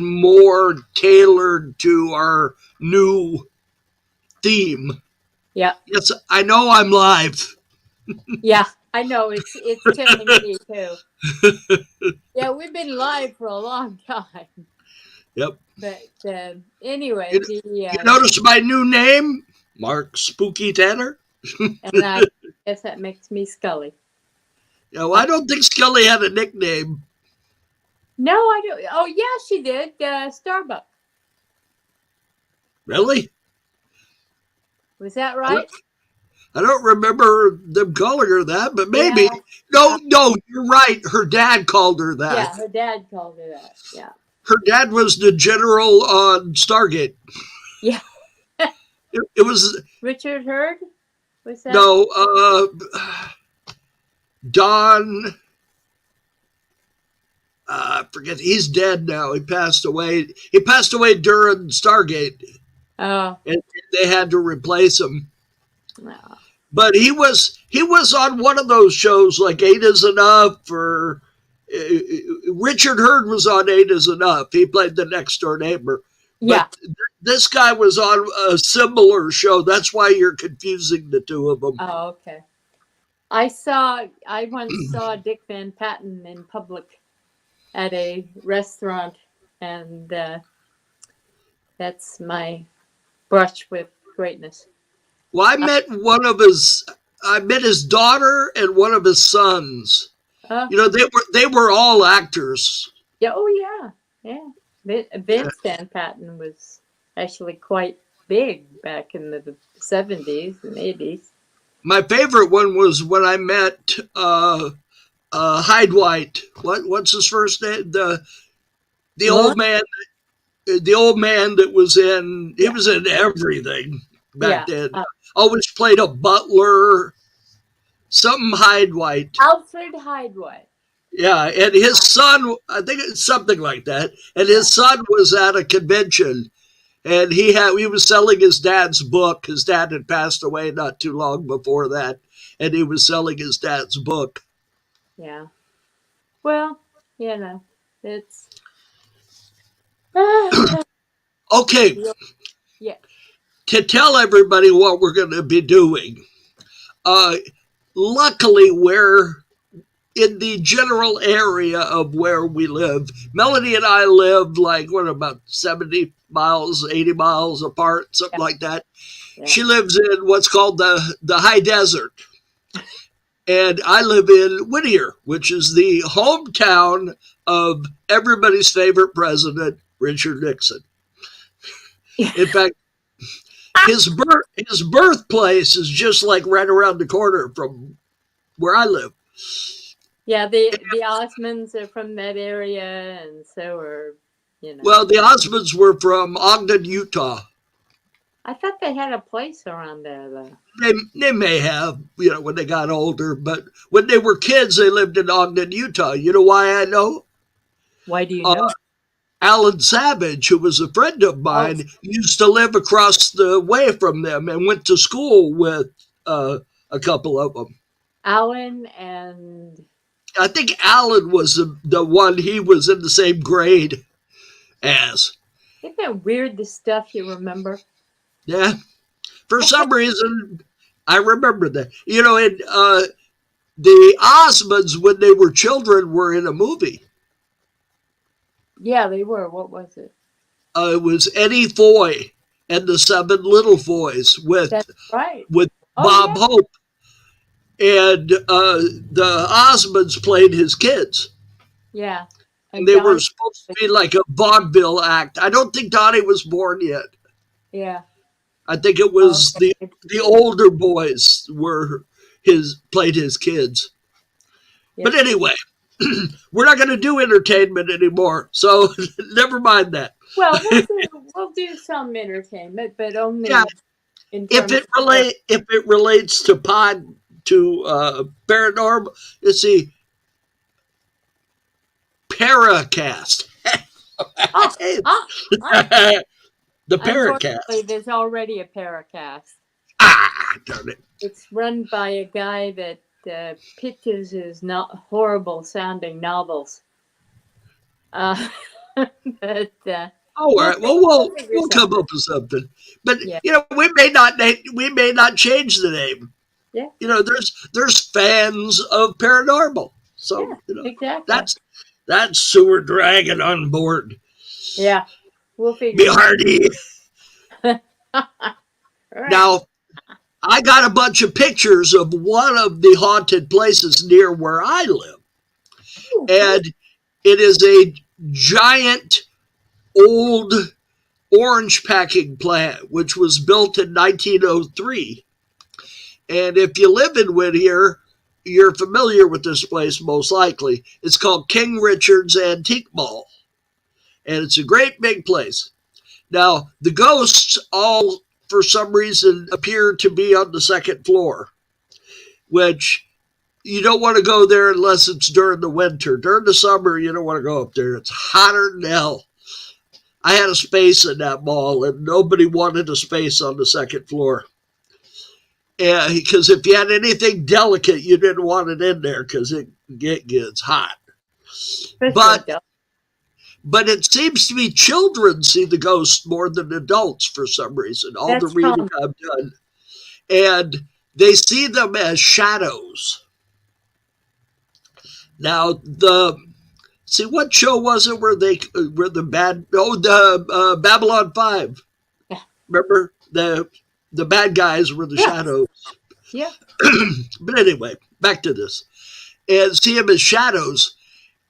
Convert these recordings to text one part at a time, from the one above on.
more tailored to our new theme. Yeah. Yes, I know I'm live. Yeah, I know it's telling me too. Yeah, we've been live for a long time, Yep. but anyway, You, the you notice my new name? Mark Spooky Tanner? and I guess that makes me Scully. No, Uh, I don't think Scully had a nickname. no, I don't. Oh yeah, she did. Starbuck. Really? Was that I don't, right? I don't remember them calling her that, but maybe. Yeah. No, no, you're right. Her dad called her that. Yeah, her dad called her that. Yeah. Her dad was the general on Stargate. Yeah. It was, Richard Hurd? Was that? no, Don, I forget, he's dead now. He passed away. He passed away during Stargate, Oh, and they had to replace him. no. But he was on one of those shows like Eight Is Enough, or Richard Hurd was on Eight Is Enough. He played the next door neighbor. Yeah. But this guy was on a similar show. That's why you're confusing the two of them. Oh, okay. I once saw Dick Van Patten in public at a restaurant, and that's my brush with greatness. Well, I met his daughter and one of his sons. Uh, You know, they were all actors. yeah, oh yeah, yeah. Vince Van Patten was actually quite big back in the 70s and 80s. My favorite one was when I met Hyde White. What's his first name? The Lord? old man. The old man that was in. He Yeah, was in everything back yeah. then. Always played a butler. Something Hyde White. Alfred Hydeway. Yeah, and his son. I think it's something like that. And Yeah, his son was at a convention, and he was selling his dad's book. His dad had passed away not too long before that, and he was selling his dad's book. yeah. Well, it's Okay, yeah, to tell everybody what we're going to be doing. Uh, Luckily, we're in the general area of where we live. Melanie and I live like, what, about 70 miles, 80 miles apart, something yeah, like that. yeah, She lives in what's called the high desert. And I live in Whittier, which is the hometown of everybody's favorite president, Richard Nixon. yeah. In fact, his birthplace is just like right around the corner from where I live. Yeah, the Osmonds are from that area, and so are, you know. Well, the Osmonds were from Ogden, Utah. I thought they had a place around there, though. They may have, when they got older, but when they were kids, they lived in Ogden, Utah. You know why I know? Why do you Uh, know? Alan Savage, who was a friend of Oh, mine, used to live across the way from them and went to school with a couple of them. Alan and I think Alan was the one, he was in the same grade as. isn't that weird? The stuff you remember. Yeah. For some reason, I remember that. And the Osmonds, when they were children, were in a movie. Yeah, they were. What was it? It was Eddie Foy and the Seven Little Foys That's right. with Oh Bob yeah, Hope, and the Osmonds played his kids, yeah. and And they were Donnie. supposed to be like a vaudeville act. I don't think Donnie was born yet. Yeah. I think it Oh, was the older boys played his kids. But yep. anyway, we're not going to do entertainment anymore, so never mind that. Well, we'll do some entertainment, but Yeah, only in if terms it of relate if it relates to paranormal, let's see, Paracast. ah ah ah. The Unfortunately, Paracast. there's already a Paracast. Darn it. It's run by a guy that pitches his not horrible sounding novels. Uh, But All right. Well, we'll figure we'll come something. up with something. But Yeah, we may not change the name. yeah, There's fans of paranormal, so yeah, exactly. that's sewer dragon on board. Yeah, we'll Be figure something. hardy. All right. Now I got a bunch of pictures of one of the haunted places near where I live, Ooh, cool. and it is a giant old orange packing plant which was built in 1903. And if you live in Whittier, you're familiar with this place most likely. It's called King Richard's Antique Mall, and it's a great big place. Now, the ghosts all, for some reason, appear to be on the second floor, which you don't want to go there unless it's during the winter. During the summer, you don't want to go up there. It's hotter than hell. I had a space in that mall, and nobody wanted a space on the second floor. Because if you had anything delicate, you didn't want it in there because it gets hot. Especially But adult. but it seems to be children see the ghosts more than adults for some reason. All the That's reading common. I've done, and they see them as shadows. Now the see what show was it where they were the bad? Oh, the Babylon 5. Yeah. Remember the bad guys were the Yeah. shadows. Yeah. But anyway, back to this. And see them as shadows.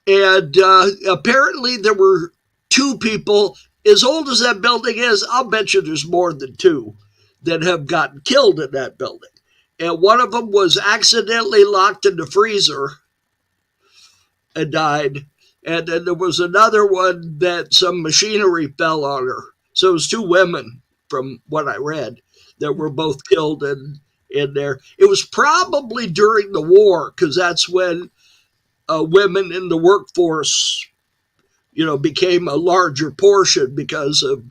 And apparently there were two people. As old as that building is, I'll bet you there's more than two that have gotten killed in that building. And one of them was accidentally locked in the freezer and died. And then there was another one that some machinery fell on her. So it was two women, from what I read, that were both killed in there. It was probably during the war, because that's when women in the workforce, became a larger portion because of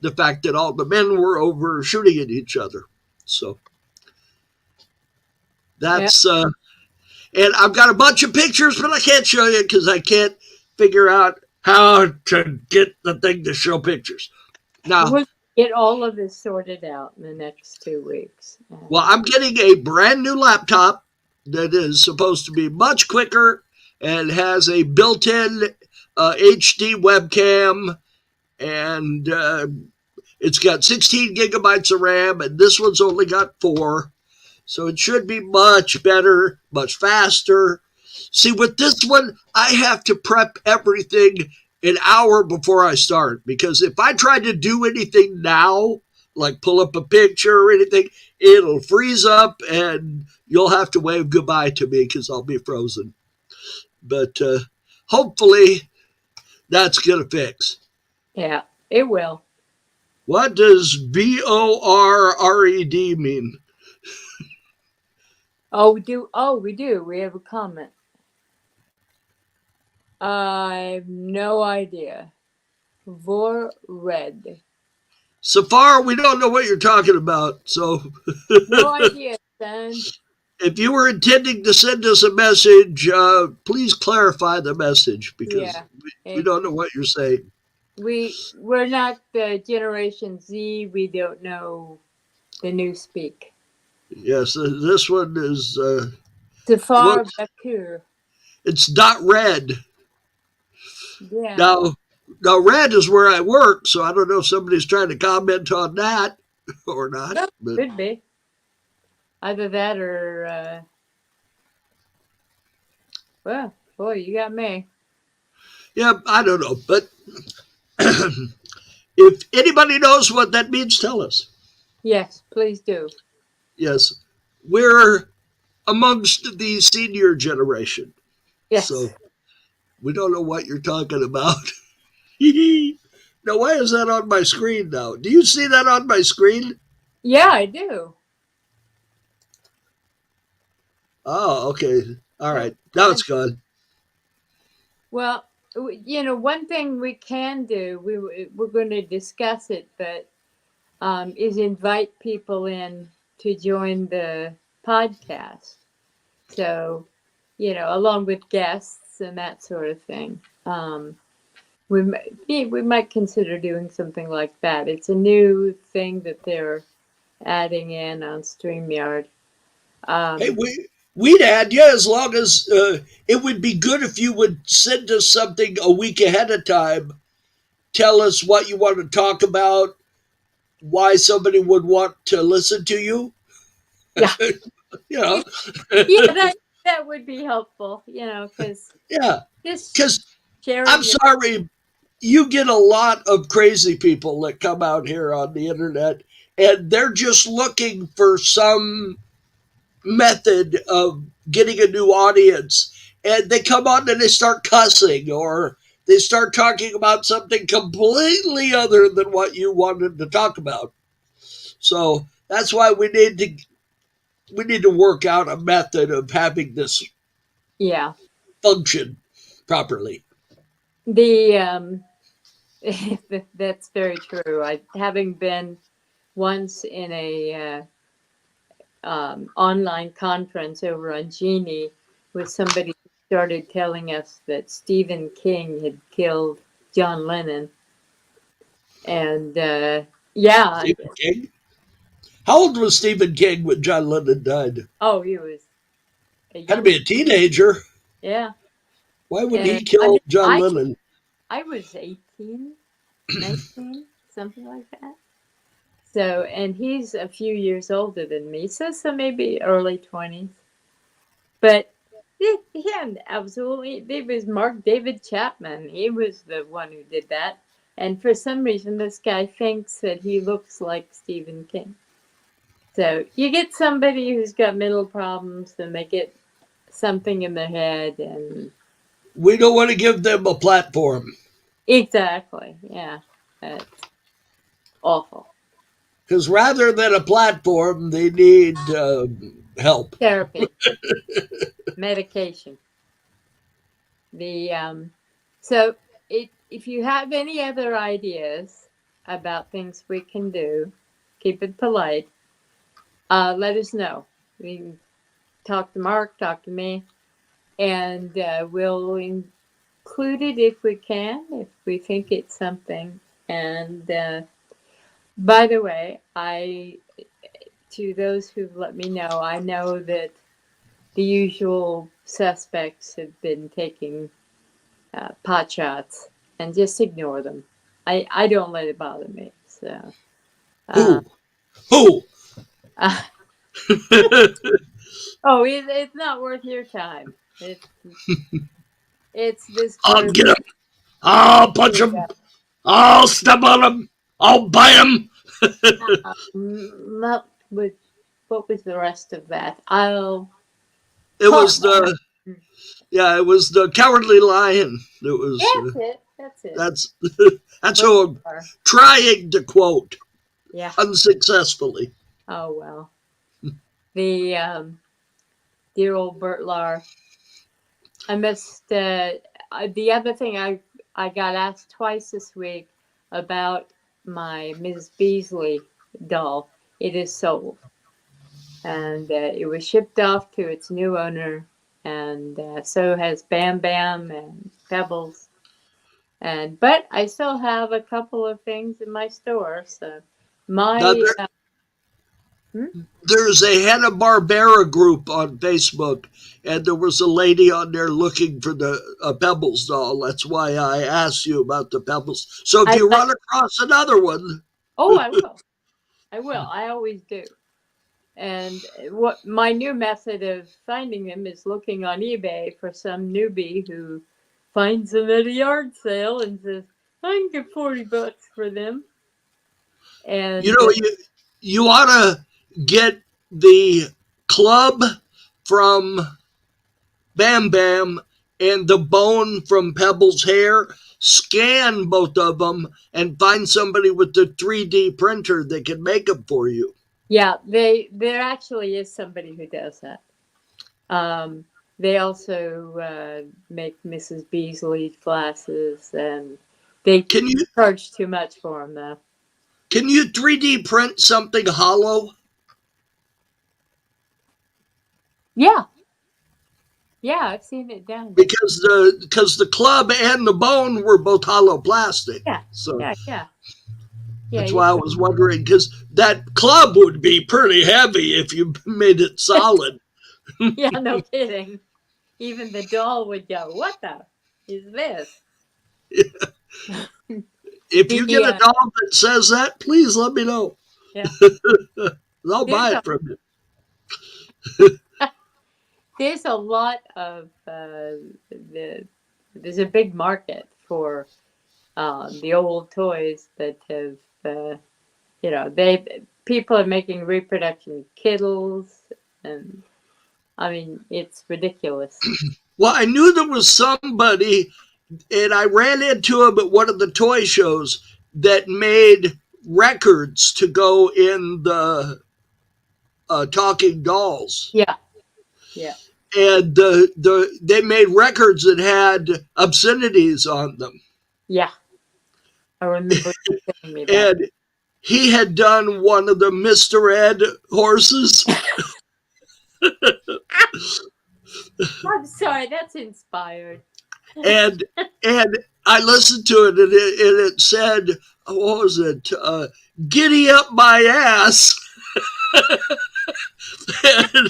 the fact that all the men were over shooting at each other. So Yeah. that's and I've got a bunch of pictures, but I can't show you because I can't figure out how to get the thing to show pictures. Now, We'll get all of this sorted out in the next 2 weeks. well, I'm getting a brand new laptop that is supposed to be much quicker and has a built-in HD webcam, and it's got 16 gigabytes of RAM, and this one's only got 4. So it should be much better, much faster. See, with this one, I have to prep everything an hour before I start, because if I try to do anything now, like pull up a picture or anything, it'll freeze up and you'll have to wave goodbye to me because I'll be frozen. But hopefully that's going to fix. Yeah, it will. What does BORRED mean? Oh, we do. Oh, we do. We have a comment. I have no idea. Vor red. So far, we don't know what you're talking about. So No idea, son. if you were intending to send us a message, please clarify the message because Yeah. we don't know what you're saying. We're not the Generation Z. We don't know the new speak. Yes, this one is well, Tafar Bakur. it's dot red. Yeah. Now red is where I work, so I don't know if somebody's trying to comment on that or not. Oh, But could be. Either that or, well, boy, you got me. yeah, I don't know. But if anybody knows what that means, tell us. Yes, please do. Yes, we're amongst the senior generation, so Yes. we don't know what you're talking about. Now, why is that on my screen now? Do you see that on my screen? Yeah, I do. Oh, okay. All Yeah. right. Now it's gone. Well, one thing we can do, we're going to discuss it, but is invite people in to join the podcast. So, along with guests and that sort of thing. we might consider doing something like that. It's a new thing that they're adding in on StreamYard. Hey, Um, we'd add you as long as it would be good if you would send us something a week ahead of time. Tell us what you want to talk about, why somebody would want to listen to you. yeah, You know, yeah, that would be helpful. Because yeah. just Because I'm sharing your sorry, you get a lot of crazy people that come out here on the internet, and they're just looking for some method of getting a new audience, and they come on and they start cussing, or they start talking about something completely other than what you wanted to talk about. So that's why we need to work out a method of having this yeah function properly. the that's very true. I having been once in a online conference over on Genie with somebody who started telling us that Stephen King had killed John Lennon. And yeah, Stephen King. How old was Stephen King when John Lennon died? oh, he was a Had to young, be a teenager. yeah. Why would And he I kill mean, John Lennon? I was 18, 19, something like that. So, and he's a few years older than me, so maybe early 20s. But yeah, absolutely. It was Mark David Chapman. He was the one who did that. And for some reason, this guy thinks that he looks like Stephen King. So you get somebody who's got mental problems, and they get something in their head, and We don't want to give them a platform exactly, yeah, that's awful. because rather than a platform, they need help. Therapy, medication. The so if you have any other ideas about things we can do, keep it polite. Let us know. We can talk to Mark, talk to me, and we'll include it if we can, if we think it's something. And by the way, I to those who've let me know, I know that the usual suspects have been taking pot shots, and just ignore them. I don't let it bother me. So, uh, Who? Who? uh, oh, it's not worth your time. It's this I'll group. get him. I'll punch him. I'll step on him. I'll bite him. Not with what was the rest of that? I'll It was the Yeah, it was the Cowardly Lion. It was That's it. That's it. that's that's Bert who I'm Lar. trying to quote Yeah. unsuccessfully. Oh well. The dear old Bert Lar. I missed the other thing. I got asked twice this week about my Mrs. Beasley doll. It is sold, and it was shipped off to its new owner, and so has Bam Bam and Pebbles. And but I still have a couple of things in my store. So Now my hmm? there's a Hanna Barbera group on Facebook, and there was a lady on there looking for the Pebbles doll. That's why I asked you about the Pebbles. So if I you let. run across another one, Oh, I will. I will. I always do. And what my new method of finding them is looking on eBay for some newbie who finds them at a yard sale and says, "I can get $40 for them." you And know you ought to get the club from Bam Bam and the bone from Pebbles' hair, scan both of them, and find somebody with the 3D printer that can make them for you. yeah, there actually is somebody who does that. Um, they also make Mrs. Beasley glasses, and they Can you charge too much for them though. can you 3D print something hollow? Yeah, Yeah, I've seen it done. because the club and the bone were both hollow plastic. Yeah, So yeah, yeah, yeah. that's why I was wondering, because that club would be pretty heavy if you made it solid. Yeah, no kidding. Even the doll would go, "What the is this?" If you get The a dog that says that, please let me know. yeah, I'll there's buy a it from you. there's a lot of there's a big market for the old toys that have they people are making reproduction kittles, and I mean it's ridiculous. Well, I knew there was somebody, and I ran into him at one of the toy shows that made records to go in the talking dolls. Yeah, yeah, And they made records that had obscenities on them. yeah. I remember you telling me that. And he had done one of the Mr. Ed horses. I'm sorry, that's inspired. and and I listened to it, and it said, what was it? Giddy up my ass. And,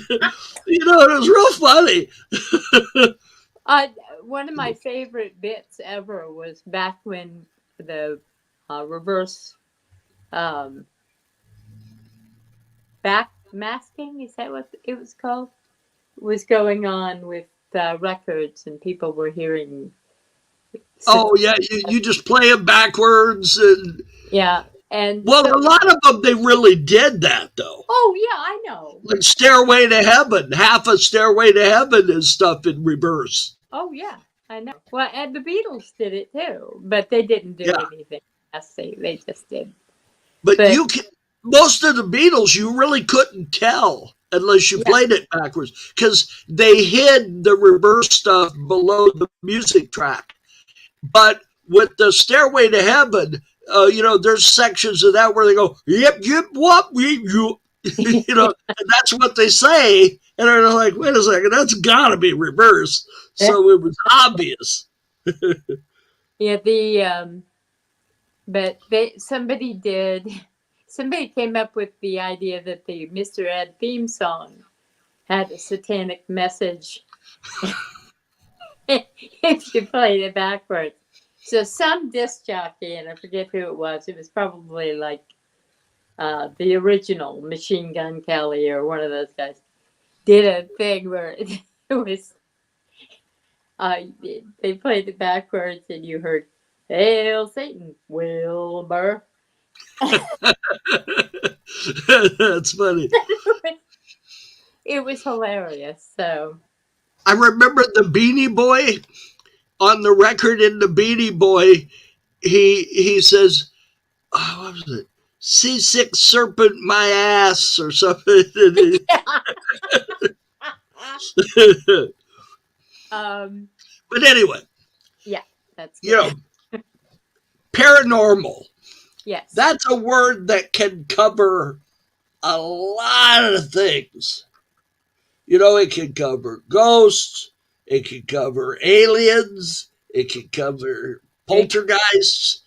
it was real funny. Uh, One of my favorite bits ever was back when the reverse um, back masking, is that what it was called? Was going on with records, and people were hearing. Oh yeah, you just play them backwards, and Yeah, and well, so. a lot of them they really did that though. Oh yeah, I know. Like Stairway to Heaven, half of Stairway to Heaven is stuff in reverse. Oh yeah, I know. Well, and the Beatles did it too, but they didn't do Yeah, anything. They just did. but But most of the Beatles you really couldn't tell unless you yeah, played it backwards because they hid the reverse stuff below the music track. But with the Stairway to Heaven, there's sections of that where they go, yip, yip, wop, yip, you, and that's what they say. And they're like, wait a second, that's got to be reverse. So it was obvious. yeah. But somebody came up with the idea that the Mr. Ed theme song had a satanic message if you played it backwards. So some disc jockey, and I forget who it was probably like the original Machine Gun Kelly or one of those guys, did a thing where it was, they played it backwards and you heard, "Hail Satan, Wilbur." That's funny. It was hilarious. So I remember the Beanie Boy on the record in the Beanie Boy. He says, oh, what was it? Seasick serpent my ass or something. um, But anyway, yeah, that's you know, good. paranormal. Yes. That's a word that can cover a lot of things. It can cover ghosts, it can cover aliens, it can cover poltergeists,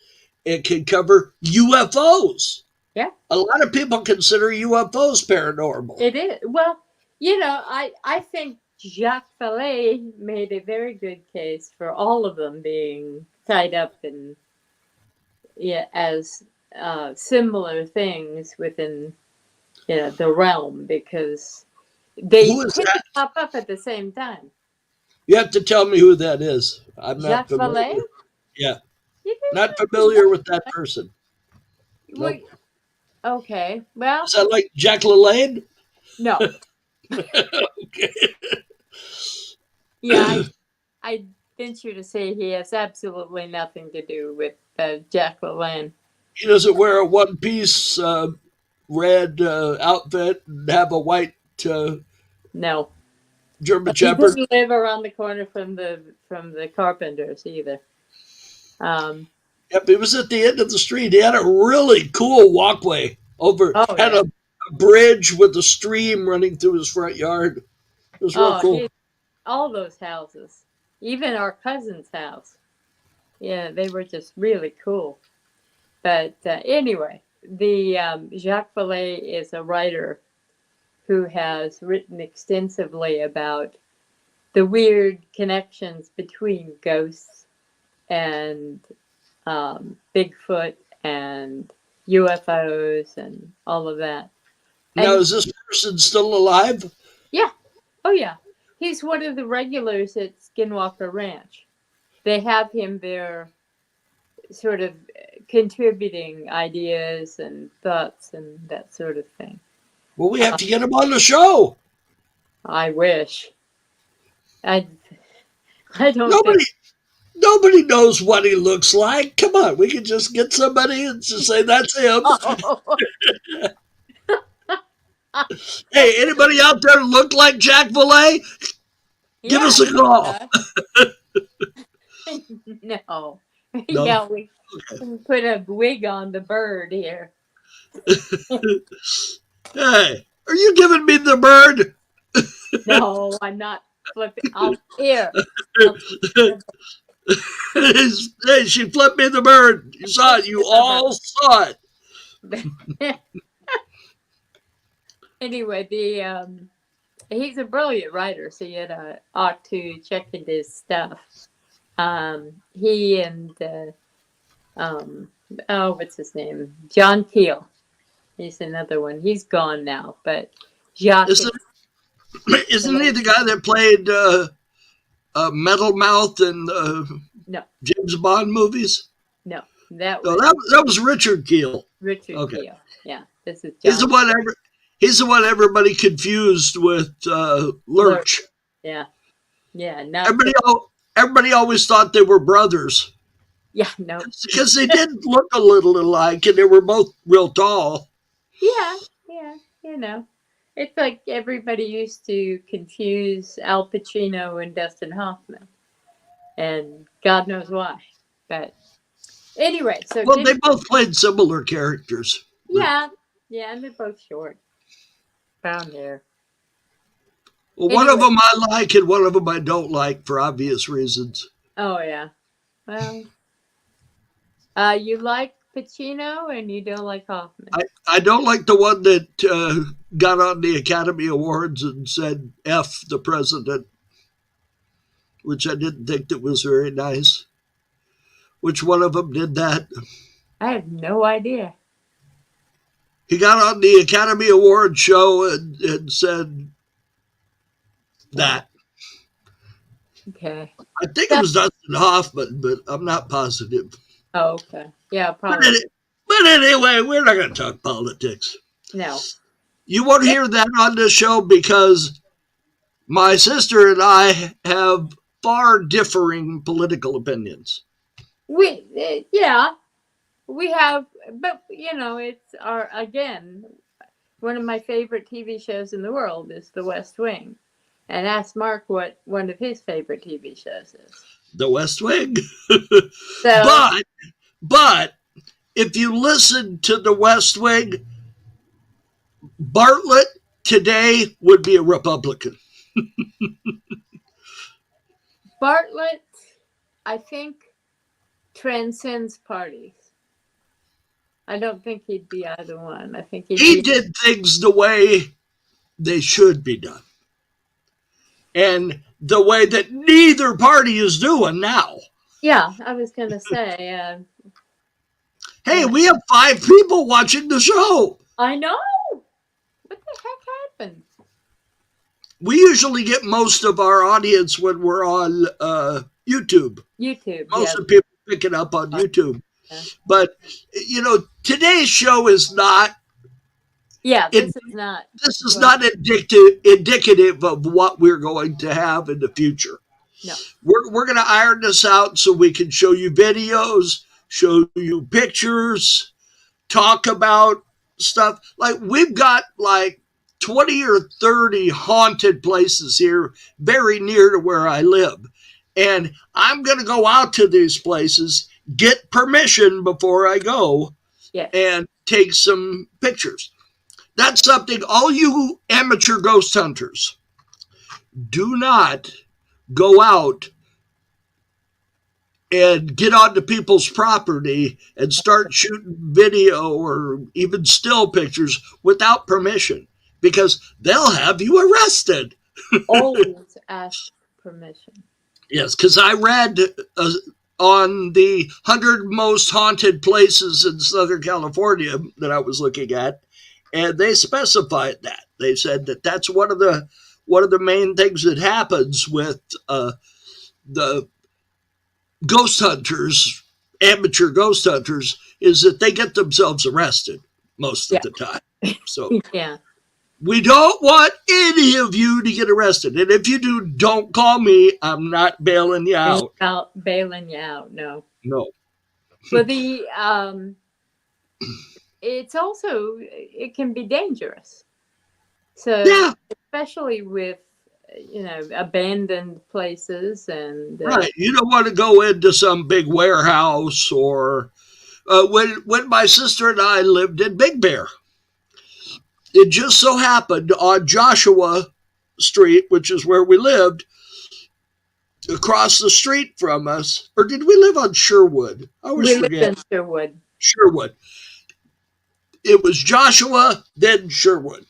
it can cover UFOs. Yeah. A lot of people consider UFOs paranormal. It is. Well, I think Jacques Valet made a very good case for all of them being tied up in, yeah, as similar things within the realm, because they Who is couldn't that? pop up at the same time. You have to tell me who that is. I'm not Jacques familiar. Valet? Yeah, You didn't not know familiar with that person. Well, Nope. okay. Well, Is that like Jack LaLanne? no. Okay. Yeah, I venture to say he has absolutely nothing to do with Jack LaLanne. He doesn't wear a one piece red outfit and have a white No. German He Shepherd. doesn't live around the corner from the Carpenters either. Yep, he was at the end of the street. He had a really cool walkway over, Oh had yeah. a bridge with a stream running through his front yard. It was real Oh, cool. all those houses, even our cousin's house. Yeah, they were just really cool. But anyway, the Jacques Valet is a writer who has written extensively about the weird connections between ghosts and Bigfoot and UFOs and all of that. Now, And is this person still alive? yeah, oh yeah, he's one of the regulars at Skinwalker Ranch. They have him there, sort of contributing ideas and thoughts and that sort of thing. Well, we have to get him on the show. I wish. I I don't think. Nobody knows what he looks like. Come on, we can just get somebody and just say that's him. Oh. Hey, anybody out there look like Jack Valet? Give us a call. No. No? Yeah, we can put a wig on the bird here. Hey, are you giving me the bird? No, I'm not flipping. Here. Hey, she flipped me the bird. You saw it. You all saw it. Anyway, he's a brilliant writer, so you ought to check into his stuff. He and what's his name? John Keel. He's another one. He's gone now, but Jacques. Isn't he the guy that played Metal Mouth in no James Bond movies? No, that was Richard Keel. Keel. Yeah, this is John. He's the one everybody confused with Lurch. Yeah. Everybody always thought they were brothers. Yeah, no. Because they did look a little alike, and they were both real tall. Yeah, you know. It's like everybody used to confuse Al Pacino and Dustin Hoffman. And God knows why. But anyway, so... Well, they both played similar characters. Yeah, and they're both short. Brown hair. Well, one of them I like and one of them I don't like for obvious reasons. Oh, yeah. Well, you like Pacino and you don't like Hoffman. I don't like the one that got on the Academy Awards and said F the president, which I didn't think that was very nice. Which one of them did that? I have no idea. He got on the Academy Award show and said that. Okay. I think it was Dustin Hoffman, but I'm not positive. Oh, okay. Yeah, probably. But anyway, we're not going to talk politics. No. You won't hear that on this show because my sister and I have far differing political opinions. We have, but it's again, one of my favorite TV shows in the world is The West Wing. And ask Mark what one of his favorite TV shows is. The West Wing. But if you listen to The West Wing, Bartlett today would be a Republican. Bartlett, I think, transcends parties. I don't think he'd be either one. I think he did things the way they should be done. And the way that neither party is doing now. Yeah, I was going to say. Hey, we have 5 people watching the show. I know. What the heck happened? We usually get most of our audience when we're on YouTube. Most of the people pick it up on YouTube. Yeah. But, today's show is not. Yeah, this is not. This is not indicative of what we're going to have in the future. No. We're going to iron this out so we can show you videos, show you pictures, talk about stuff. Like we've got 20 or 30 haunted places here very near to where I live. And I'm going to go out to these places, get permission before I go, and take some pictures. That's something all you amateur ghost hunters do not go out and get onto people's property and start shooting video or even still pictures without permission because they'll have you arrested. Always ask permission. Yes, because I read on the 100 most haunted places in Southern California that I was looking at, and they specified that. They said that that's one of the main things that happens with the ghost hunters, amateur ghost hunters, is that they get themselves arrested most of Yeah. the time. So Yeah. we don't want any of you to get arrested. And if you do, don't call me. I'm not bailing you out. Bailing you out. No. No. Well, it's also, it can be dangerous. So, Yeah, especially with, abandoned places and, right. You don't want to go into some big warehouse or when my sister and I lived in Big Bear, it just so happened on Joshua Street, which is where we lived, across the street from us, or did we live on Sherwood? I always we live forget. in Sherwood. Sherwood. It was Joshua, then Sherwood.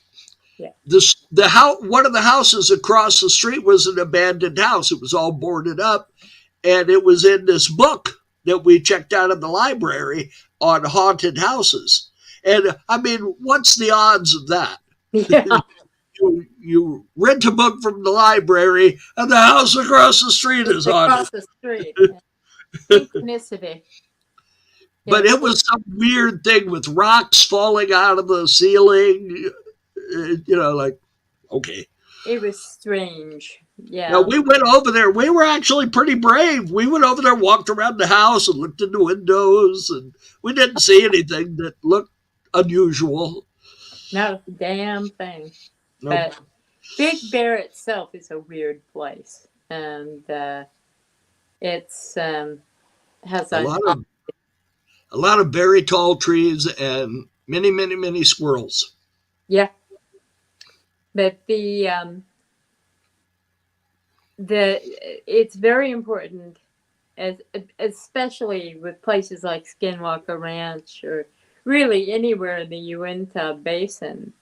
Yeah. The house, one of the houses across the street was an abandoned house. It was all boarded up, and it was in this book that we checked out of the library on haunted houses. And I mean, what's the odds of that? Yeah. You rent a book from the library, and the house across the street is haunted. Across the street. Synchronicity. But Yeah. it was some weird thing with rocks falling out of the ceiling. Like, okay. It was strange. Yeah. Now, we went over there. We were actually pretty brave. We went over there, walked around the house, and looked in the windows, and we didn't see anything that looked unusual. Not a damn thing. No. But Big Bear itself is a weird place, and it's has a lot of very tall trees and many, many, many squirrels. yeah. But it's very important, especially with places like Skidwalker Ranch or really anywhere in the Uinta Basin.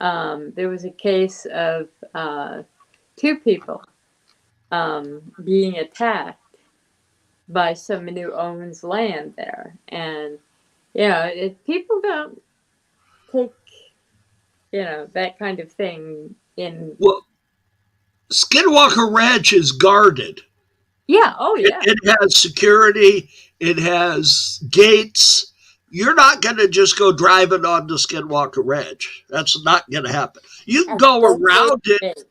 There was a case of two people being attacked by someone who owns land there, and if people don't take that kind of thing in. Well, Skidwalker Ranch is guarded. Yeah. Oh, yeah. It has security. It has gates. You're not going to just go driving onto Skidwalker Ranch. That's not going to happen. You can go around it,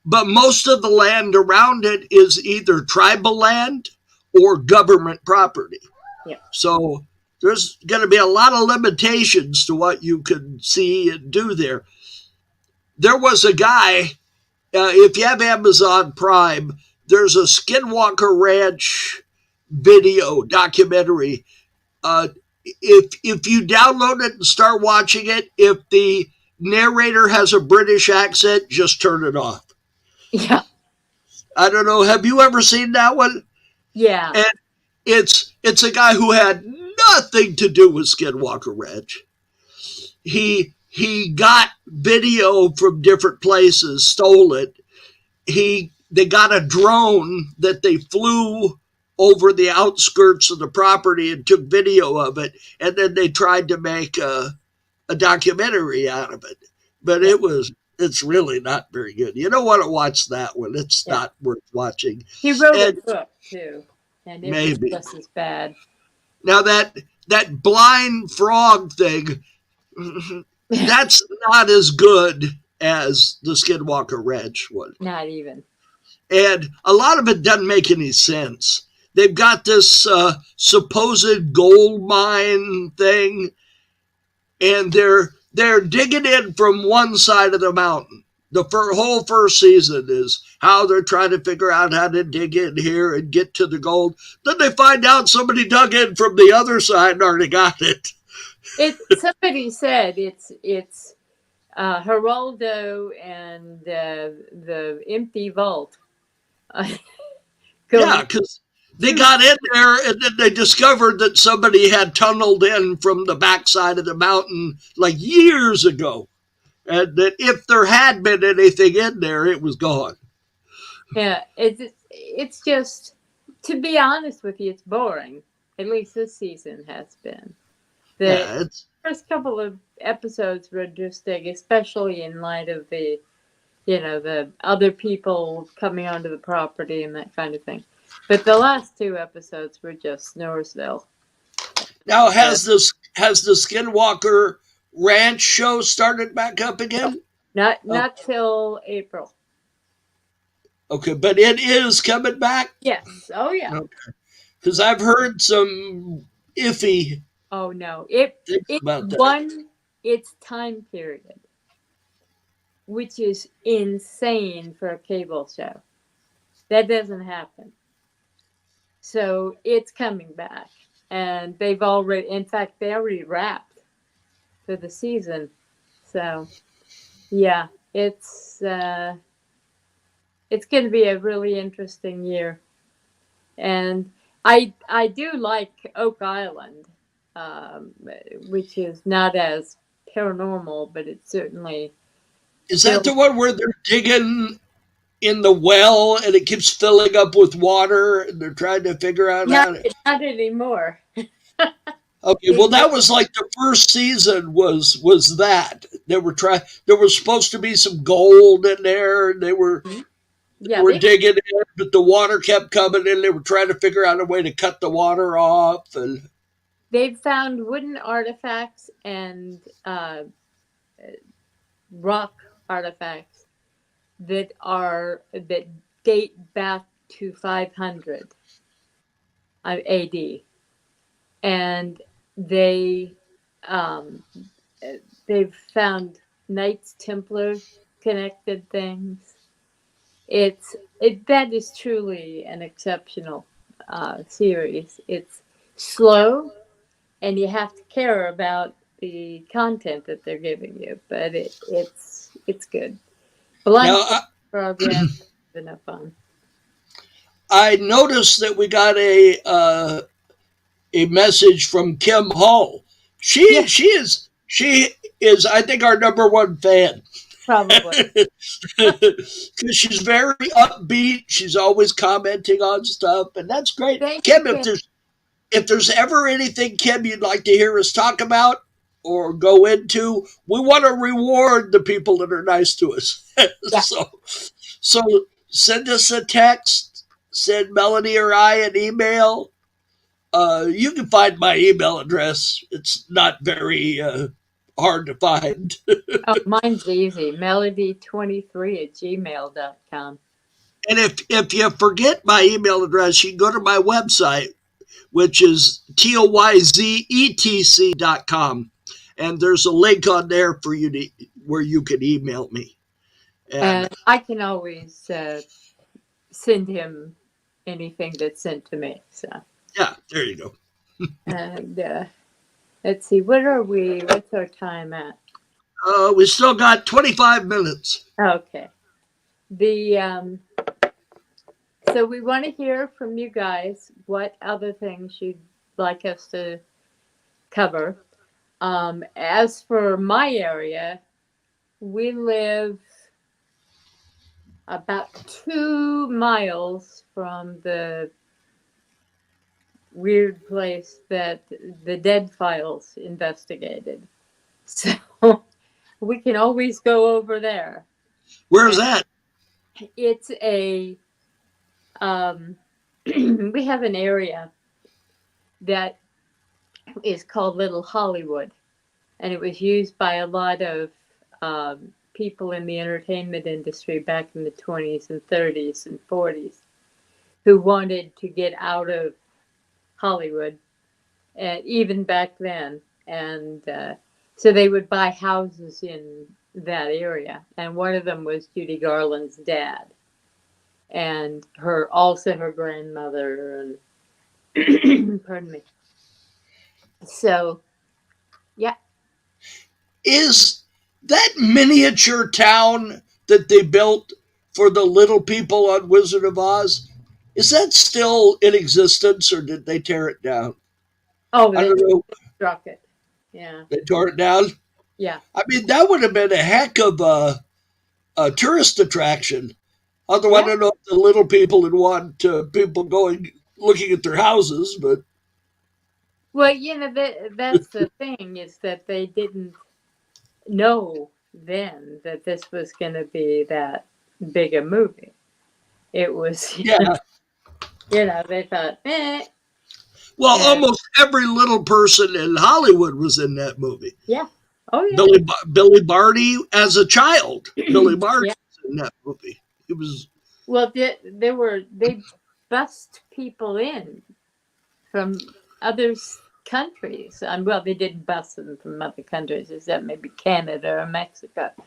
but most of the land around it is either tribal land or government property. Yeah. So there's going to be a lot of limitations to what you can see and do there. There was a guy, if you have Amazon Prime, there's a Skidwalker Ranch video documentary. If you download it and start watching it, if the narrator has a British accent, just turn it off. Yeah. I don't know. Have you ever seen that one? Yeah. And it's a guy who had nothing to do with Skidwalker Ranch. He got video from different places, stole it. They got a drone that they flew over the outskirts of the property and took video of it, and then they tried to make a documentary out of it. But it's really not very good. You don't want to watch that one. It's not worth watching. He wrote a book too, and it maybe was just as bad. Now that blind frog thing, that's not as good as the Skidwalker Ranch one. Not even. And a lot of it doesn't make any sense. They've got this supposed gold mine thing, and they're digging in from one side of the mountain. The whole first season is how they're trying to figure out how to dig in here and get to the gold. Then they find out somebody dug in from the other side and already got it. Somebody said it's Geraldo and the empty vault Yeah, going because they through. got in there and then they discovered that somebody had tunneled in from the backside of the mountain like years ago. And that if there had been anything in there, it was gone. Yeah, it's just, to be honest with you, it's boring. At least this season has been. The Yeah, it's first couple of episodes were interesting, especially in light of the other people coming onto the property and that kind of thing. But the last two episodes were just Snoresville. now Uh, has the Skidwalker Ranch show started back up no, again? not Oh, not till April. okay, but it is coming back. Yes. Oh yeah. Because I've heard some iffy Oh no. It things it about that. won its time period, which is insane for a cable show. That doesn't happen. So it's coming back. And they've already, in fact, they already wrapped for the season. So yeah, it's going to be a really interesting year. And I do like Oak Island, um, which is not as paranormal, but it's certainly Is that the still one where they're digging in the well and it keeps filling up with water and they're trying to figure out not how to. not anymore. Okay, well They that was like the first season was that. They were trying there was supposed to be some gold in there and they yeah, were digging in, but the water kept coming in. They were trying to figure out a way to cut the water off and they've found wooden artifacts and rock artifacts that date back to 500 AD, and they um, they've found Knights Templar connected things. That is truly an exceptional series. It's slow, and you have to care about the content that they're giving you, but it's good. now Blindfold program is enough fun. I noticed that we got a message from Kim Hull. Yeah, She is I think our number one fan. probably. Because she's very upbeat. She's always commenting on stuff, and that's great. Thank you, Kim, Kim. if there's ever anything, Kim, you'd like to hear us talk about or go into, we want to reward the people that are nice to us. Yeah. So send us a text, send Melanie or I an email. You can find my email address. It's not very hard to find. Oh, mine's easy. Melody23@gmail.com. And if you forget my email address, you can go to my website, which is toyzetc.com. And there's a link on there for you to where you can email me. And And I can always send him anything that's sent to me. So, yeah, there you go. and let's see, what are we? What's our time at? We still got 25 minutes. Okay. The So we want to hear from you guys what other things you'd like us to cover. As for my area, we live about 2 miles from the weird place that the Dead Files investigated. So we can always go over there. Where's that? It's we have an area that is called Little Hollywood, and it was used by a lot of people in the entertainment industry back in the 20s and 30s and 40s who wanted to get out of Hollywood, even back then. And so they would buy houses in that area. And one of them was Judy Garland's dad, and her grandmother, and pardon me. So, yeah. Is that miniature town that they built for the little people on Wizard of Oz. Is that still in existence, or did they tear it down? Oh, I they don't know. struck it. Yeah. They tore it down. Yeah. I mean, that would have been a heck of a tourist attraction. Although I Yeah. don't know if the little people would want people going looking at their houses, but Well, that's the thing is that they didn't know then that this was going to be that big a movie. It was, yeah. they thought, Well, and almost every little person in Hollywood was in that movie. yeah. Oh, Billy Barty as a child. yeah. Billy Barty Yeah. was in that movie. He was Well, they bust people in from other countries. And well, they didn't bust them from other countries, except maybe Canada or Mexico. yeah,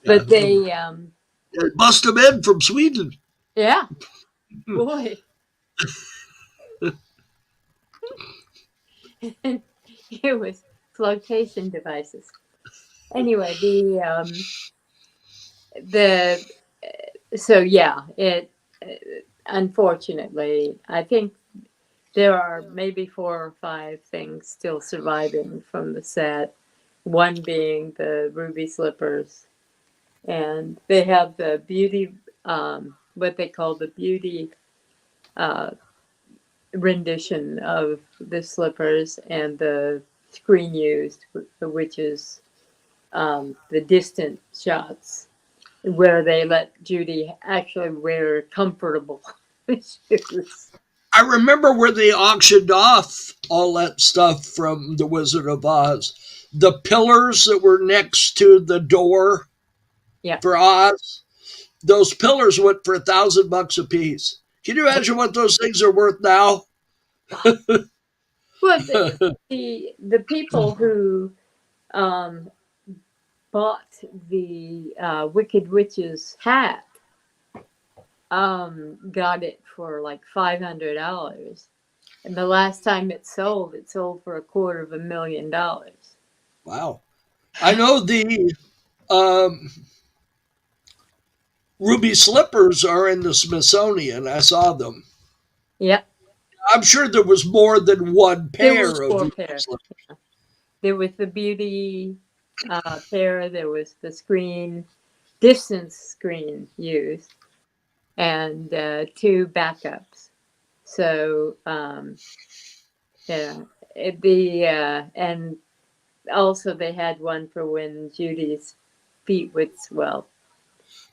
But they, they bust him in from Sweden. yeah, boy, it was flotation devices. Anyway, the so yeah, it unfortunately, I think there are maybe 4 or 5 things still surviving from the set. One being the ruby slippers, and they have the beauty, what they call the beauty uh, rendition of the slippers, and the screen used, which is the distant shots where they let Judy actually wear comfortable shoes. I remember where they auctioned off all that stuff from The Wizard of Oz. The pillars that were next to the door Yeah. for Oz, those pillars went for $1,000 a piece. Can you imagine what those things are worth now? Well, the people who um, bought the Wicked Witch's hat got it for like $500, and the last time it sold for $250,000. Wow. I know the um, ruby slippers are in the Smithsonian. I saw them. Yep, I'm sure there was more than one there was pair of 4 ruby pairs. slippers. There was the beauty pair. There was the distance screen used, and 2 backups. So yeah, and also they had one for when Judy's feet would swell.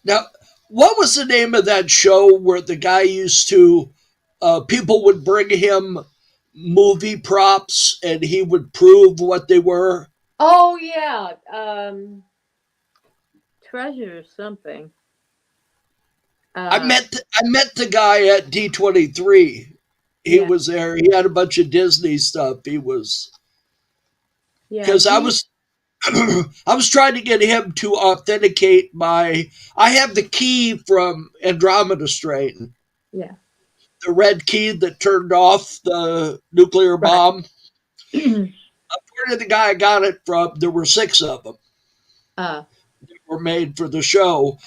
Now, what was the name of that show where the guy used to, people would bring him movie props and he would prove what they were? Oh yeah, treasure something. I met the guy at D23. He Yeah, was there. He had a bunch of Disney stuff. He was yeah, because I was I was trying to get him to authenticate my. I have the key from Andromeda Strain, yeah, the red key that turned off the nuclear right. bomb. According to the guy I got it from, there were 6 of them uh, that were made for the show.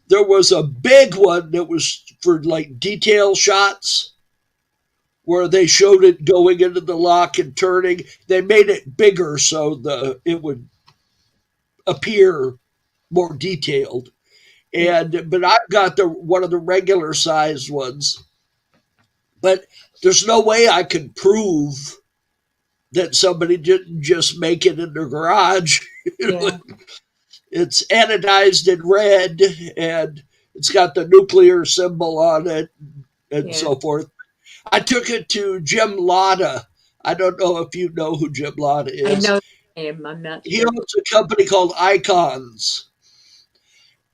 There was a big one that was for like detail shots where they showed it going into the lock and turning. They made it bigger so it would appear more detailed. yeah, But I've got the one of the regular sized ones. But there's no way I could prove that somebody didn't just make it in their garage. yeah, It's anodized in red and it's got the nuclear symbol on it and yeah. so forth. I took it to Jim Latta. I don't know if you know who Jim Latta I is. know the name. I'm not He sure. owns a company called Icons,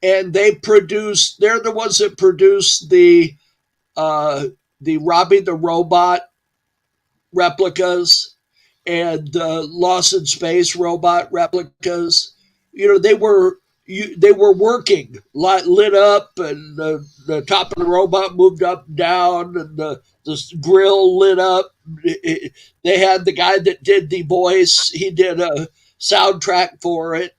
and they're the ones that produce the Robbie the Robot replicas and the Lost in Space robot replicas. They were working, lit up, and the top of the robot moved up and down, and the grill lit up. They had the guy that did the voice. He did a soundtrack for it.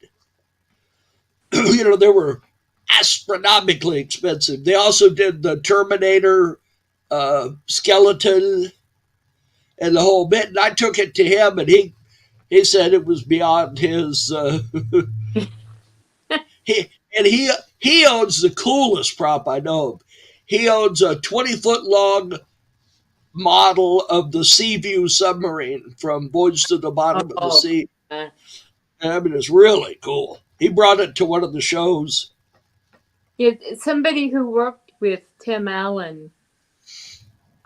There were astronomically expensive. They also did the Terminator skeleton and the whole bit. And I took it to him, and he said it was beyond his. He and he owns the coolest prop I know of. He owns a 20-foot long model of the Seaview submarine from Voyage to the Bottom of the Oh, Sea. uh, I mean, it's really cool. He brought it to one of the shows. somebody who worked with Tim Allen,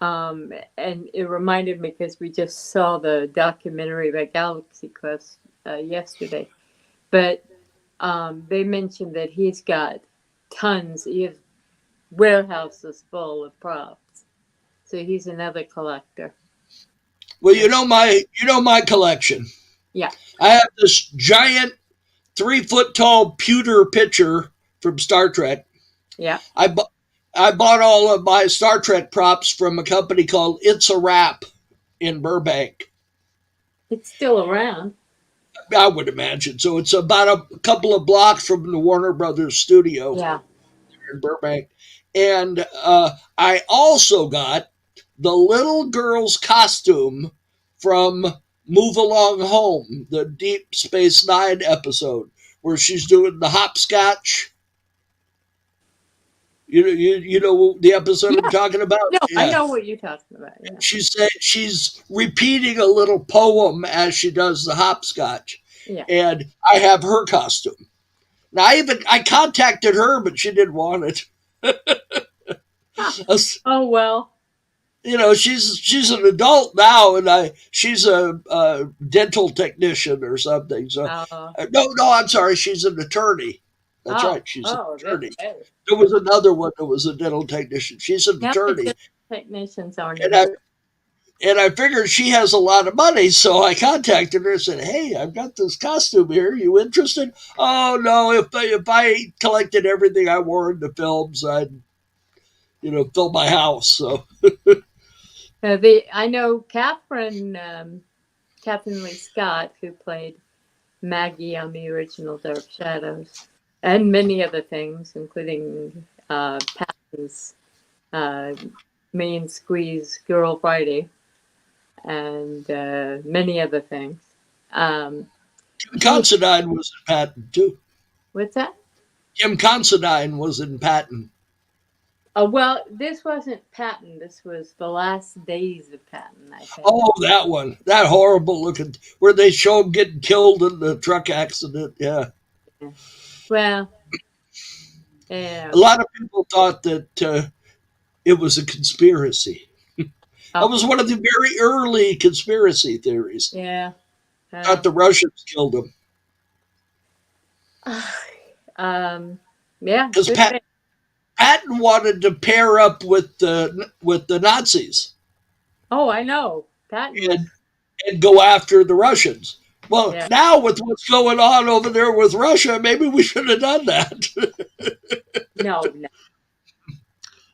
and it reminded me because we just saw the documentary about Galaxy Quest yesterday, but they mentioned that he's got tons. He has warehouses full of props, so he's another collector. Well, you know my collection. Yeah, I have this giant 3 foot tall pewter pitcher from Star Trek. yeah. I bu- I bought all of my Star Trek props from a company called It's a Wrap in Burbank. It's still around. I would imagine. So it's about a couple of blocks from the Warner Brothers studio Yeah. in Burbank. And I also got the little girl's costume from Move Along Home, the Deep Space Nine episode, where she's doing the hopscotch. You know the episode Yeah. I'm talking about? No, I Yeah. know what you're talking about. Yeah. She's repeating a little poem as she does the hopscotch. Yeah. And I have her costume. Now I contacted her, but she didn't want it. Oh well. She's an adult now, and she's a dental technician or something. So no, I'm sorry, she's an attorney. That's right, she's an attorney. There was another one that was a dental technician. She's an Now attorney, technicians aren't. and I figured she has a lot of money, so I contacted her and said, "Hey, I've got this costume here. You interested?" Oh no, if I collected everything I wore in the films, I'd fill my house. So I know Catherine Lee Scott, who played Maggie on the original Dark Shadows, and many other things, including Patton's Main Squeeze Girl Friday, and many other things. Kim Considine was in Patton too. What's that? Kim Considine was in Patton. Well, this wasn't Patton. This was The Last Days of Patton, I think. Oh, that one. That horrible looking, where they show him getting killed in the truck accident. Yeah. Well, yeah. A lot of people thought that it was a conspiracy. That was one of the very early conspiracy theories. Yeah. Thought the Russians killed him. Yeah. Because Patton wanted to pair up with the Nazis. Oh, I know. Patton. And go after the Russians. Well, now with what's going on over there with Russia, maybe we should have done that. No.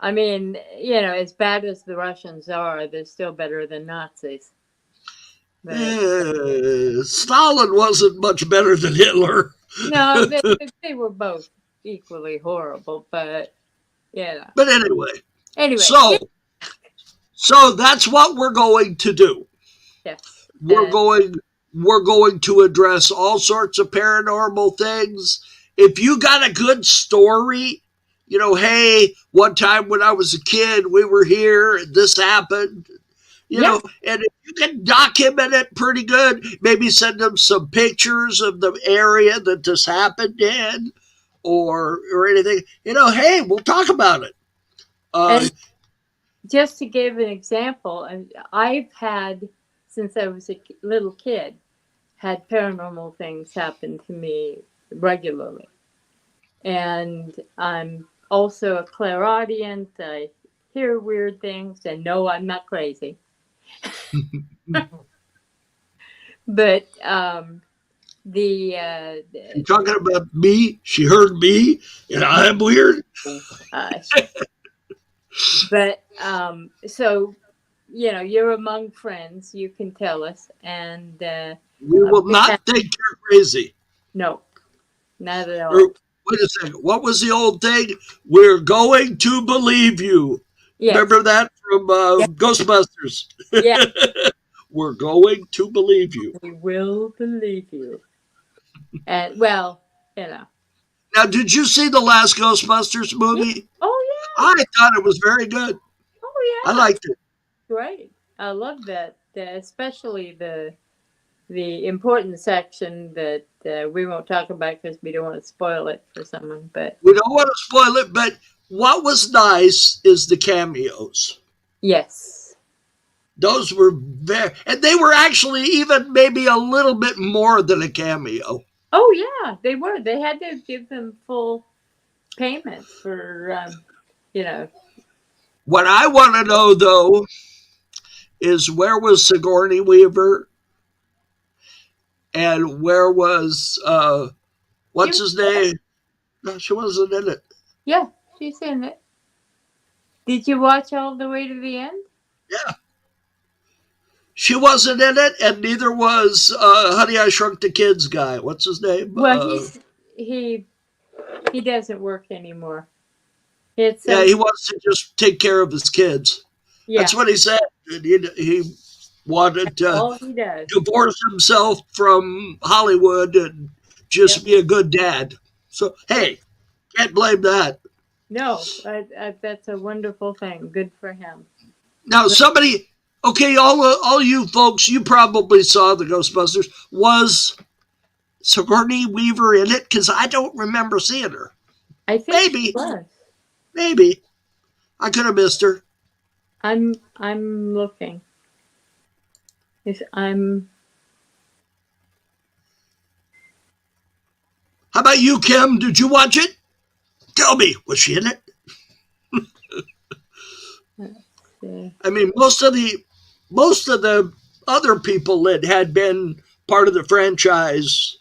I mean, as bad as the Russians are, they're still better than Nazis. Stalin wasn't much better than Hitler. No, they were both equally horrible, but yeah. But anyway. So that's what we're going to do. Yes. We're going to address all sorts of paranormal things. If you got a good story, hey, one time when I was a kid, we were here, and this happened, and if you can document it pretty good, maybe send them some pictures of the area that this happened in, or anything, hey, we'll talk about it. And just to give an example, I've had, since I was a little kid, had paranormal things happen to me regularly. And I'm also a clairaudient. I hear weird things, and no, I'm not crazy. But you're talking about me? She heard me, and I'm weird? But so you're among friends, you can tell us, and we will not think you're crazy. No, not at all. Wait a second. What was the old thing? We're going to believe you. Yes. Remember that from Yeah. Ghostbusters? Yeah. We're going to believe you. We will believe you. And well, you know. Now, did you see the last Ghostbusters Yeah. movie? Oh I thought it was very good. yeah. I Oh yeah. liked it. Great. I love that. Especially the important section that we won't talk about because we don't want to spoil it for someone. But We don't want to spoil it, but what was nice is the cameos. yes. Those were very, and they were actually even maybe a little bit more than a cameo. Oh yeah, they were. They had to give them full payment for you know. What I want to know, though, is where was Sigourney Weaver and where was, She what's was his there. name? No, she wasn't in it. Yeah, she's in it. Did you watch all the way to the end? Yeah. She wasn't in it, and neither was Honey, I Shrunk the Kids guy. What's his name? Well, he he doesn't work anymore. It's Yeah, he wants to just take care of his kids. yeah, That's what he said. He wanted to all he does. divorce himself from Hollywood and just Yep. be a good dad. So, hey, can't blame that. No, that's a wonderful thing. Good for him. Now, But somebody, okay, all you folks, you probably saw the Ghostbusters. Was Sigourney Weaver in it? Because I don't remember seeing her. I think she Maybe, was. maybe I could have missed her. I'm looking. I'm How about you, Kim? Did you watch it? Tell me, was she in it? let's see. I mean, most of the other people that had been part of the franchise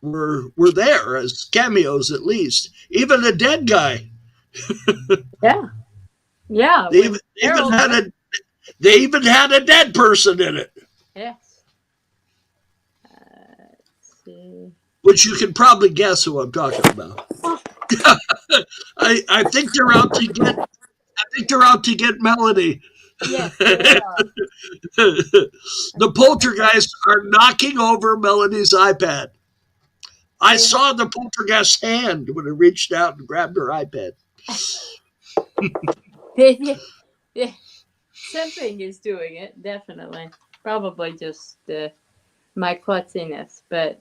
were there as cameos at least. Even the dead guy. Yeah, yeah. They even, When they even Harold had went, a they even had a dead person in it, yes. Let's see. which you can probably guess who I'm talking about. I think they're out to get Melody. Yes, they are. The poltergeists are knocking over Melody's iPad. I They saw the poltergeist's hand when it reached out and grabbed her iPad. they, something is doing it. Definitely, probably just my klutziness. But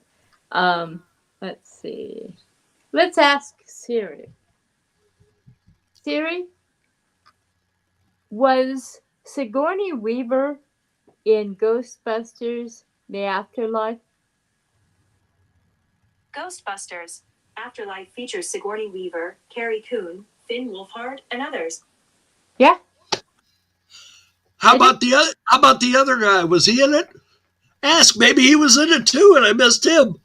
let's see. Let's ask Siri. Siri, was Sigourney Weaver in Ghostbusters: The Afterlife? Ghostbusters: Afterlife features Sigourney Weaver, Carrie Coon, Finn Wolfhard, and others. Yeah, How I did. about the other guy? Was he in it? Ask. Maybe he was in it too, and I missed him.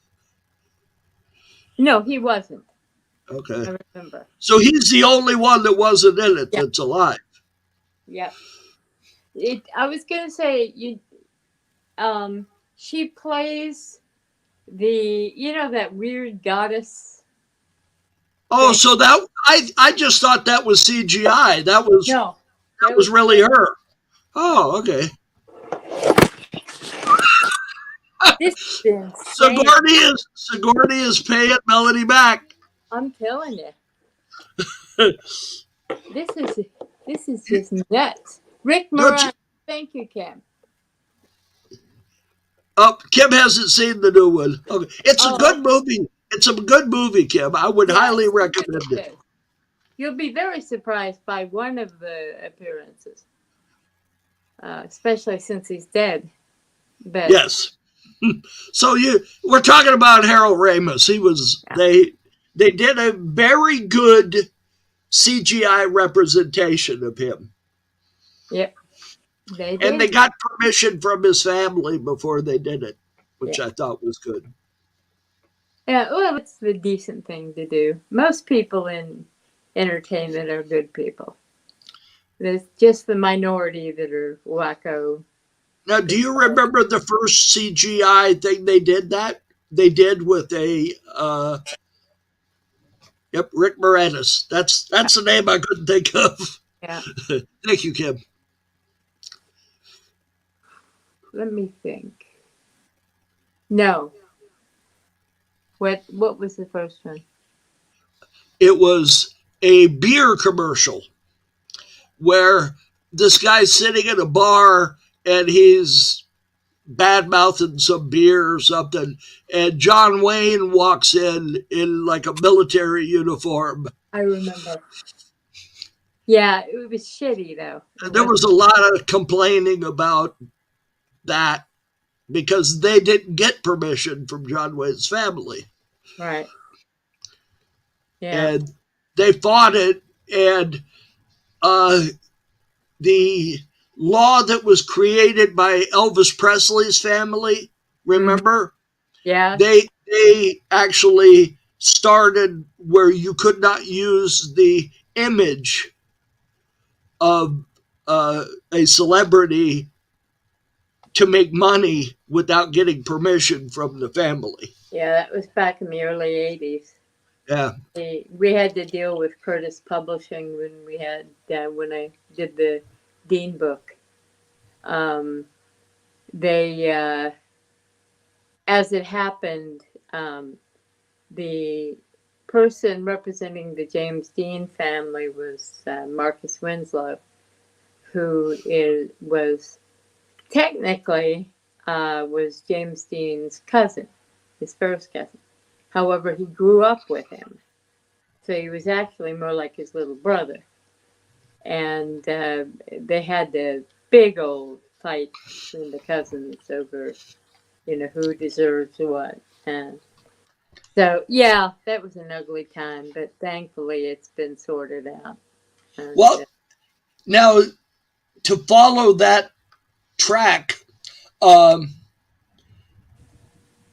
No, he wasn't. Okay, I remember. so he's the only one that wasn't in it Yeah, that's alive. yeah. I was gonna say you. She plays that weird goddess Oh, thing. so that I just thought that was CGI. That was No, that that was was really her. Oh, okay. this is insane. Sigourney is paying Melody back. I'm telling you, this is this is just nuts. Rick Don't you, Moran, thank you, Kim. oh, Kim hasn't seen the new one. Okay. It's a Oh, good movie. It's a good movie, Kim. I would highly yes, it recommend really it. is. You'll be very surprised by one of the appearances, especially since he's dead. But Yes. So we're talking about Harold Ramis. yeah, They did a very good CGI representation of him. yep, they And they did. got permission from his family before they did it, Yeah. which I thought was good. Yeah, well, it's the decent thing to do. Most people in entertainment are good people. There's just the minority that are wacko. Now, do you remember the first CGI thing they did with a Yep, Rick Moranis. That's the name I couldn't think of. Yeah. Thank you, Kim. Let me think. No. What was the first one? It was a beer commercial where this guy's sitting in a bar and he's bad mouthing some beer or something, and John Wayne walks in like a military uniform. I remember. Yeah, it was shitty though. It There was wasn't a lot of complaining about that because they didn't get permission from John Wayne's family. right. Yeah. And they fought it, and uh, the law that was created by Elvis Presley's family, Hmm. remember? Yeah. They actually started where you could not use the image of a celebrity to make money without getting permission from the family. Yeah, that was back in the early 80s. Yeah. We had to deal with Curtis Publishing when I did the Dean book. Um, they, as it happened, the person representing the James Dean family was Marcus Winslow, was technically was James Dean's cousin, his first cousin. However, he grew up with him, so he was actually more like his little brother. And they had the big old fight between the cousins over, who deserves what. And so, yeah, that was an ugly time, but thankfully it's been sorted out. And, Well, now to follow that track, um,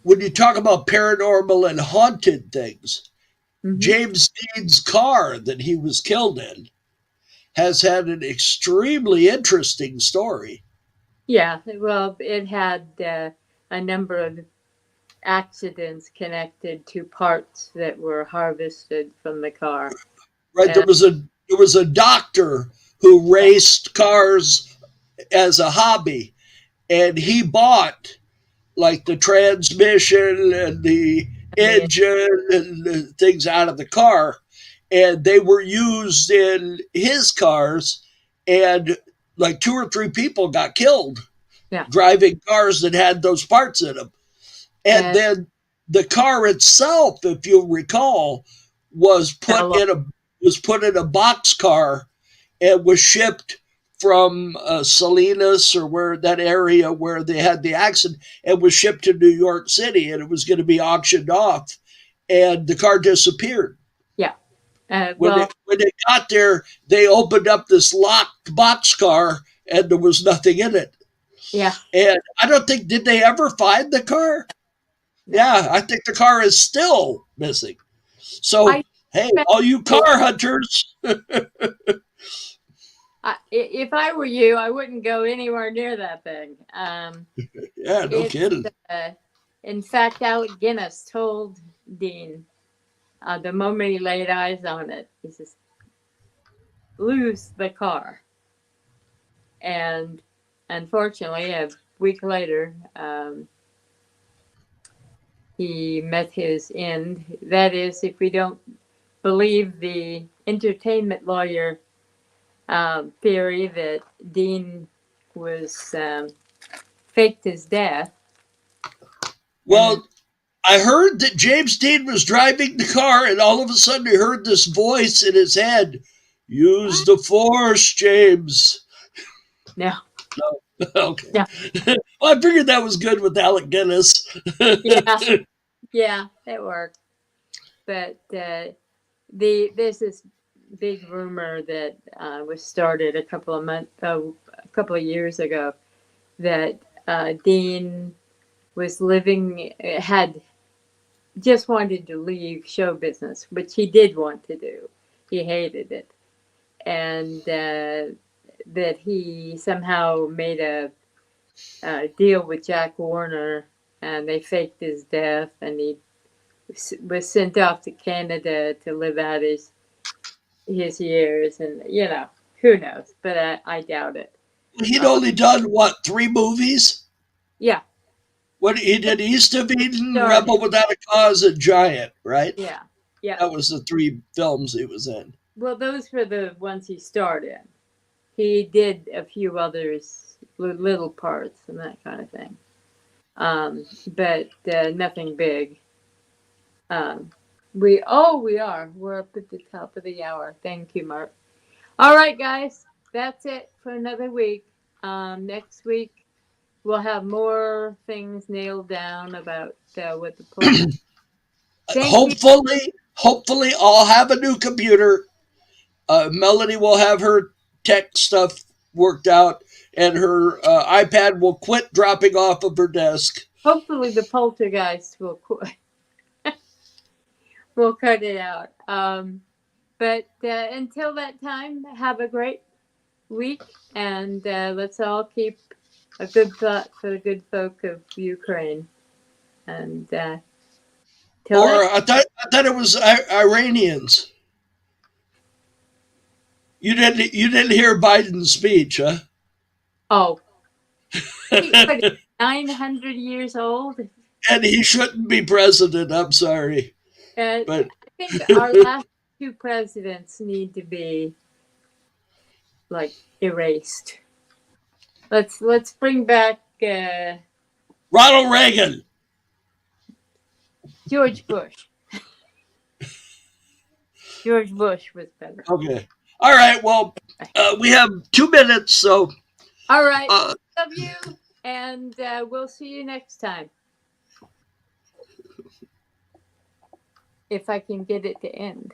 when you talk about paranormal and haunted things, mhm. James Dean's car that he was killed in has had an extremely interesting story. Yeah, well, it had a number of accidents connected to parts that were harvested from the car. Right? And There was a doctor who yeah, raced cars as a hobby, and he bought like the transmission and the and the engine and the things out of the car, and they were used in his cars, and like two or three people got killed yeah, driving cars that had those parts in them. And and then the car itself, if you'll recall, was put fell off. in a box car and was shipped from Salinas or where that area where they had the accident, and was shipped to New York City, and it was going to be auctioned off, and the car disappeared. Yeah. When Well, they got there, they opened up this locked box car, and there was nothing in it. yeah, And I don't think, did they ever find the car? no. Yeah, I think the car is still missing. So, I hey, spent all you car hunters. if I were you, I wouldn't go anywhere near that thing. Yeah, no It's kidding. in fact, Alec Guinness told Dean the moment he laid eyes on it, he says, "Lose the car." And unfortunately, a week later, he met his end. That is, if we don't believe the entertainment lawyer theory that Dean was faked his death. And Well, I heard that James Dean was driving the car, and all of a sudden he heard this voice in his head: "Use the force, James." no, No, okay. no, Well, I figured that was good with Alec Guinness. yeah, yeah, that worked. But there's this big rumor that was started a couple of years ago that Dean was had just wanted to leave show business, which he did want to do. He hated it, and that he somehow made a deal with Jack Warner, and they faked his death, and he was sent off to Canada to live out his years, and who knows? But I doubt it. He'd only done what, 3 movies? Yeah, What he did, East of Eden, started. Rebel Without a Cause, and Giant, right? Yeah, yeah. That was the 3 films he was in. Well, those were the ones he starred in. He did a few others, little parts and that kind of thing, but nothing big. We're up at the top of the hour. Thank you, Mark. All right, guys, that's it for another week. Next week we'll have more things nailed down about what the plan. Thank you. Hopefully, I'll have a new computer. Melody will have her tech stuff worked out, and her iPad will quit dropping off of her desk. Hopefully, the poltergeist will we'll cut it out. But until that time, have a great week, and let's all keep a good thought for the good folk of Ukraine. And till Or next. I thought it was Iranians. You didn't hear Biden's speech, huh? Oh, what, 900 years old? And he shouldn't be president. I'm sorry, but I think our last 2 presidents need to be like erased. Let's bring back Ronald Reagan. George Bush. George Bush was better. Okay. All right. Well, we have 2 minutes, so. All right. Love you, and we'll see you next time. If I can get it to end.